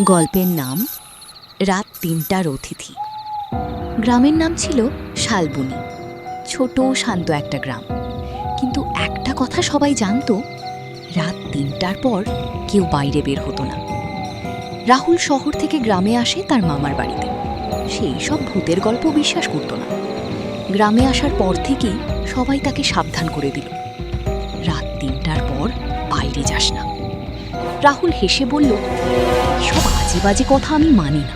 গল্পের নাম রাত ৩টার অতিথি। গ্রামের নাম ছিল শালবনী। ছোট শান্ত একটা গ্রাম, কিন্তু একটা কথা সবাই জানতো, রাত ৩টার পর কেউ বাইরে বের হতো না। রাহুল শহর থেকে গ্রামে আসে তার মামার বাড়িতে। সেই সব ভূতের গল্প বিশ্বাস করতো না। গ্রামে আসার পর থেকেই সবাই তাকে সাবধান করে দিল, রাত ৩টার পর বাইরে যাস না। রাহুল হেসে বলল, সব আজে বাজে কথা আমি মানি না।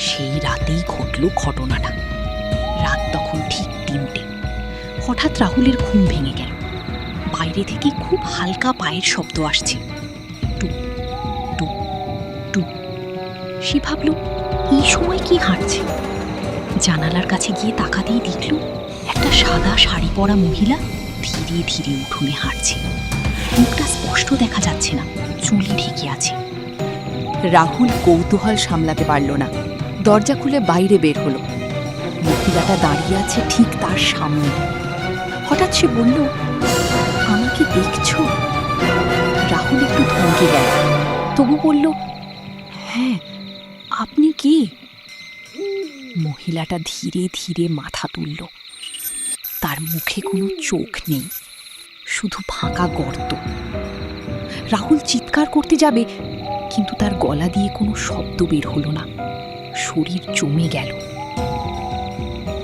সেই রাতেই ঘটল ঘটনাটা। রাত তখন ঠিক ৩টে। হঠাৎ রাহুলের ঘুম ভেঙে গেল। বাইরে থেকে খুব হালকা পায়ের শব্দ আসছে, টুক টুক টুক। সে ভাবল, এই সময় কি হাঁটছে। জানালার কাছে গিয়ে তাকাতেই দেখল একটা সাদা শাড়ি পরা মহিলা ধীরে ধীরে উঠোনে হাঁটছে। মুখটা স্পষ্ট দেখা যাচ্ছে না, চুলে ঢেকে আছে। রাহুল কৌতূহল সামলাতে পারল না। দরজা খুলে বাইরে বের হলো। মহিলাটা দাঁড়িয়ে আছে ঠিক তার সামনে। হঠাৎ সে বলল, আমাকে দেখছো? রাহুল একটু থমকে গেল, তবু বলল, হ্যাঁ, আপনি কে? মহিলাটা ধীরে ধীরে মাথা তুলল। তার মুখে কোনো চোখ নেই, শুধু ফাঁকা গর্ত। রাহুল চিৎকার করতে যাবে, কিন্তু তার গলা দিয়ে কোনো শব্দ বের হলো না। শরীর জমে গেল।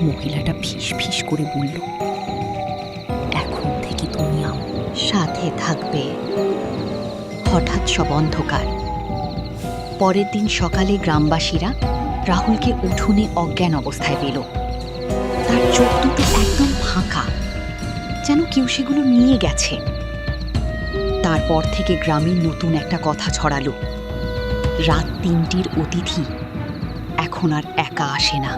মহিলাটা ফিস ফিস করে বলল, এখন থেকে তুমি আমার সাথে থাকবে। হঠাৎ সব অন্ধকার। পরের দিন সকালে গ্রামবাসীরা রাহুলকে উঠোনে অজ্ঞান অবস্থায় পেল। তার চোখ দুটো একদম ফাঁকা, যেন কেউ সেগুলো নিয়ে গেছে। তারপর থেকে গ্রামে নতুন একটা কথা ছড়ালো, রাত ৩টির অতিথি এখন আর একা আসে না।